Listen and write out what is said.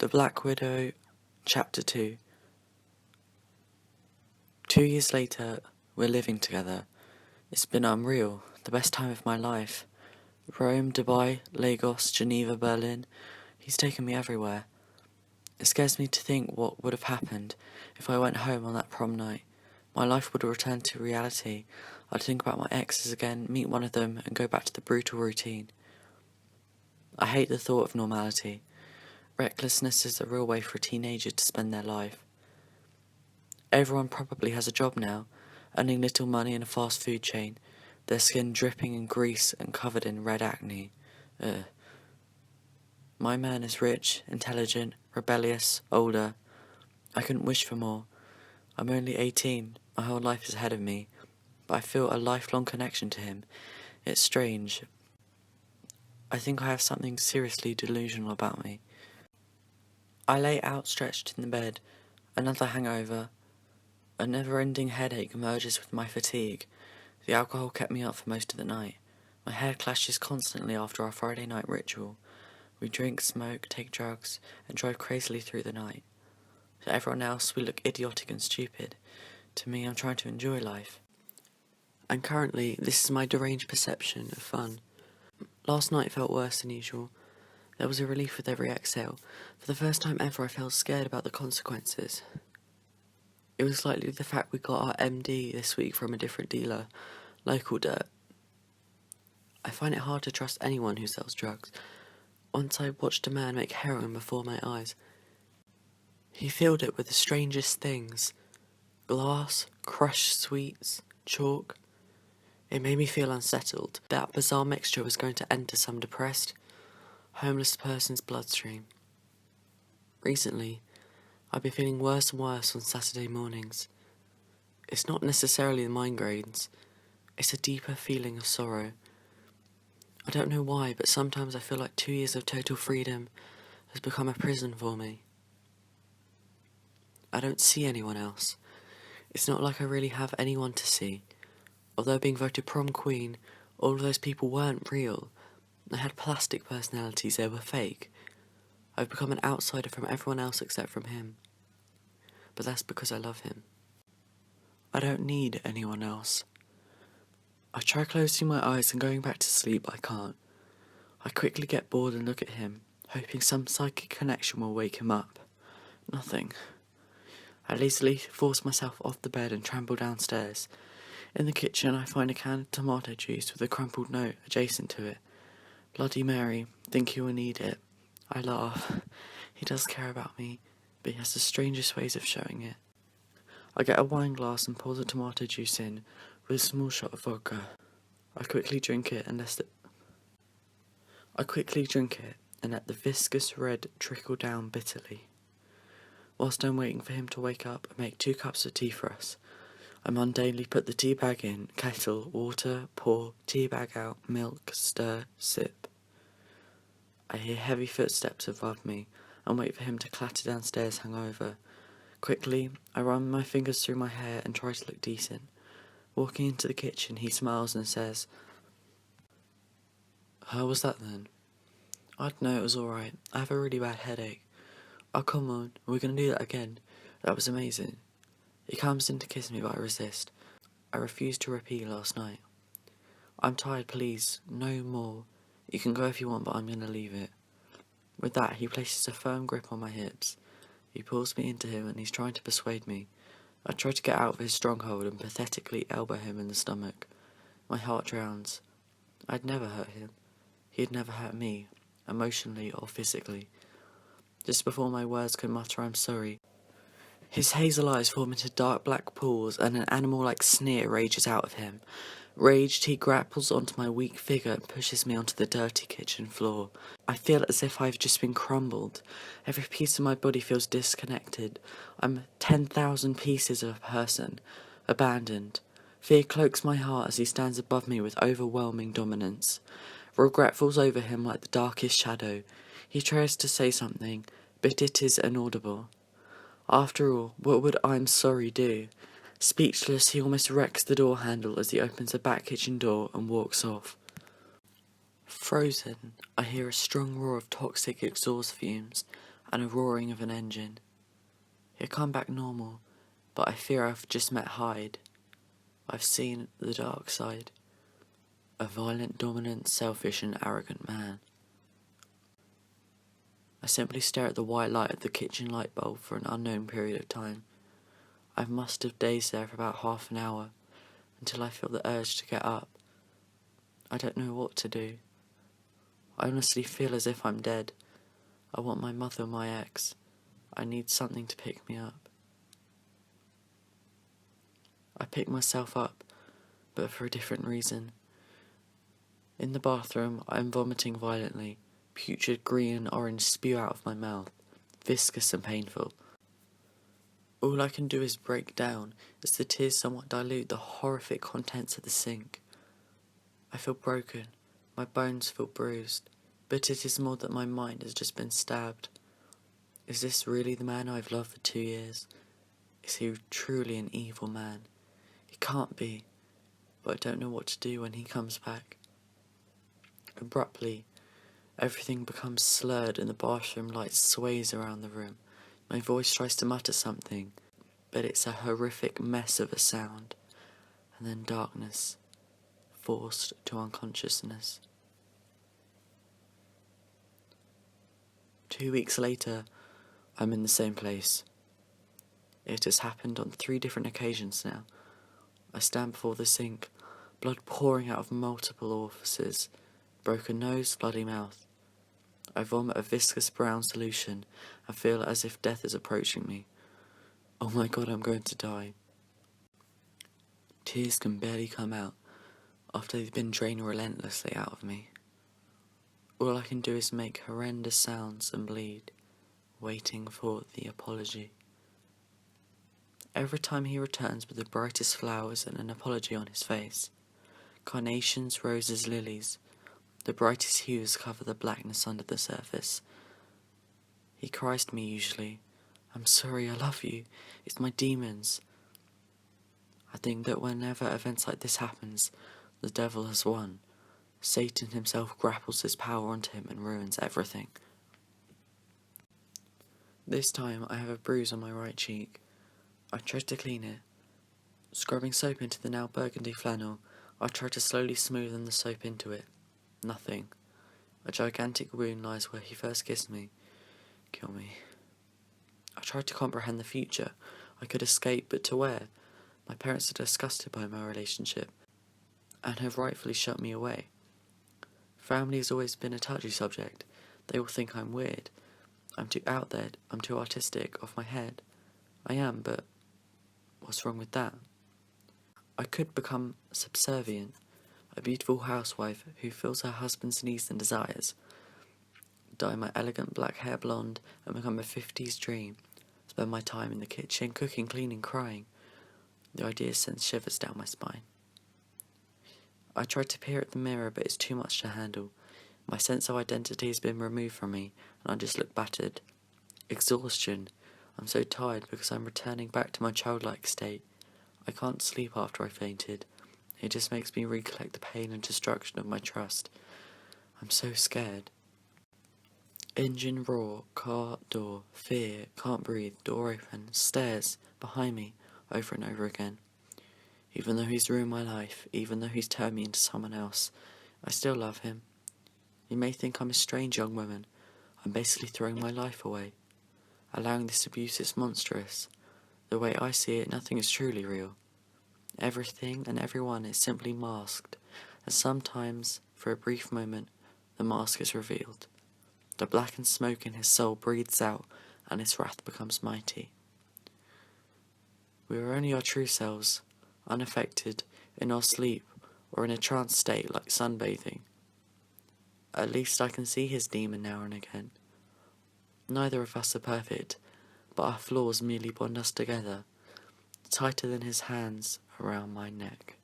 The Black Widow, Chapter 2. 2 years later, we're living together. It's been unreal, the best time of my life. Rome, Dubai, Lagos, Geneva, Berlin. He's taken me everywhere. It scares me to think what would have happened if I went home on that prom night. My life would have returned to reality. I'd think about my exes again, meet one of them, and go back to the brutal routine. I hate the thought of normality. Recklessness is the real way for a teenager to spend their life. Everyone probably has a job now, earning little money in a fast food chain, their skin dripping in grease and covered in red acne. Ugh. My man is rich, intelligent, rebellious, older. I couldn't wish for more. I'm only 18, my whole life is ahead of me, but I feel a lifelong connection to him. It's strange. I think I have something seriously delusional about me. I lay outstretched in the bed, another hangover. A never-ending headache merges with my fatigue. The alcohol kept me up for most of the night. My head clashes constantly after our Friday night ritual. We drink, smoke, take drugs, and drive crazily through the night. To everyone else, we look idiotic and stupid. To me, I'm trying to enjoy life. And currently, this is my deranged perception of fun. Last night felt worse than usual. There was a relief with every exhale. For the first time ever, I felt scared about the consequences. It was likely the fact we got our MD this week from a different dealer, local dirt. I find it hard to trust anyone who sells drugs. Once I watched a man make heroin before my eyes. He filled it with the strangest things. Glass, crushed sweets, chalk. It made me feel unsettled. That bizarre mixture was going to enter some depressed, homeless person's bloodstream. Recently, I've been feeling worse and worse on Saturday mornings. It's not necessarily the migraines, it's a deeper feeling of sorrow. I don't know why, but sometimes I feel like 2 years of total freedom has become a prison for me. I don't see anyone else. It's not like I really have anyone to see. Although being voted prom queen, all of those people weren't real. They had plastic personalities, they were fake. I've become an outsider from everyone else except from him. But that's because I love him. I don't need anyone else. I try closing my eyes and going back to sleep, but I can't. I quickly get bored and look at him, hoping some psychic connection will wake him up. Nothing. I lazily force myself off the bed and trample downstairs. In the kitchen, I find a can of tomato juice with a crumpled note adjacent to it. Bloody Mary, think you will need it. I laugh. He does care about me, but he has the strangest ways of showing it. I get a wine glass and pour the tomato juice in, with a small shot of vodka. I quickly drink it and let the viscous red trickle down bitterly. Whilst I'm waiting for him to wake up, I make 2 cups of tea for us. I mundanely put the tea bag in, kettle, water, pour, tea bag out, milk, stir, sip. I hear heavy footsteps above me and wait for him to clatter downstairs hungover. Quickly, I run my fingers through my hair and try to look decent. Walking into the kitchen, he smiles and says, "How was that then?" "I'd know it was alright. I have a really bad headache." "Oh, come on, we're gonna do that again. That was amazing." He comes in to kiss me, but I resist. I refused to repeat last night. "I'm tired, please. No more. You can go if you want, but I'm gonna leave it." With that, he places a firm grip on my hips. He pulls me into him and he's trying to persuade me. I try to get out of his stronghold and pathetically elbow him in the stomach. My heart drowns. I'd never hurt him. He'd never hurt me, emotionally or physically. Just before my words could mutter I'm sorry, his hazel eyes form into dark black pools and an animal-like sneer rages out of him. Raged, he grapples onto my weak figure and pushes me onto the dirty kitchen floor. I feel as if I've just been crumbled. Every piece of my body feels disconnected. I'm 10,000 pieces of a person, abandoned. Fear cloaks my heart as he stands above me with overwhelming dominance. Regret falls over him like the darkest shadow. He tries to say something, but it is inaudible. After all, what would "I'm sorry" do? Speechless, he almost wrecks the door handle as he opens the back kitchen door and walks off. Frozen, I hear a strong roar of toxic exhaust fumes. and a roaring of an engine. He'll come back normal, but I fear I've just met Hyde. I've seen the dark side. A violent, dominant, selfish and arrogant man. I simply stare at the white light of the kitchen light bulb for an unknown period of time. I must have dazed there for about half an hour, until I feel the urge to get up. I don't know what to do. I honestly feel as if I'm dead. I want my mother, my ex. I need something to pick me up. I pick myself up, but for a different reason. In the bathroom, I am vomiting violently. Putrid green and orange spew out of my mouth, viscous and painful. All I can do is break down as the tears somewhat dilute the horrific contents of the sink. I feel broken, my bones feel bruised, but it is more that my mind has just been stabbed. Is this really the man I've loved for 2 years? Is he truly an evil man? He can't be, but I don't know what to do when he comes back. Abruptly, everything becomes slurred and the bathroom light sways around the room. My voice tries to mutter something, but it's a horrific mess of a sound. And then darkness, forced to unconsciousness. 2 weeks later, I'm in the same place. It has happened on 3 different occasions now. I stand before the sink, blood pouring out of multiple orifices, broken nose, bloody mouth. I vomit a viscous brown solution and feel as if death is approaching me. Oh my God, I'm going to die. Tears can barely come out after they've been drained relentlessly out of me. All I can do is make horrendous sounds and bleed, waiting for the apology. Every time he returns with the brightest flowers and an apology on his face, carnations, roses, lilies, the brightest hues cover the blackness under the surface. He cries to me usually, "I'm sorry, I love you, it's my demons." I think that whenever events like this happens, the devil has won. Satan himself grapples his power onto him and ruins everything. This time I have a bruise on my right cheek. I tried to clean it. Scrubbing soap into the now burgundy flannel, I tried to slowly smoothen the soap into it. Nothing. A gigantic wound lies where he first kissed me. Kill me. I tried to comprehend the future. I could escape, but to where? My parents are disgusted by my relationship, and have rightfully shut me away. Family has always been a touchy subject. They all think I'm weird. I'm too out there, I'm too artistic, off my head. I am, but what's wrong with that? I could become subservient, a beautiful housewife who fills her husband's needs and desires. Dye my elegant black hair blonde and become a 50s dream. Spend my time in the kitchen, cooking, cleaning, crying. The idea sends shivers down my spine. I try to peer at the mirror, but it's too much to handle. My sense of identity has been removed from me, and I just look battered. Exhaustion. I'm so tired because I'm returning back to my childlike state. I can't sleep after I fainted. It just makes me recollect the pain and destruction of my trust. I'm so scared. Engine roar, car door, fear, can't breathe, door open, stairs, behind me, over and over again. Even though he's ruined my life, even though he's turned me into someone else, I still love him. You may think I'm a strange young woman. I'm basically throwing my life away. Allowing this abuse is monstrous. The way I see it, nothing is truly real. Everything and everyone is simply masked, and sometimes, for a brief moment, the mask is revealed. The blackened smoke in his soul breathes out, and his wrath becomes mighty. We are only our true selves, unaffected, in our sleep, or in a trance state like sunbathing. At least I can see his demon now and again. Neither of us are perfect, but our flaws merely bond us together, tighter than his hands around my neck.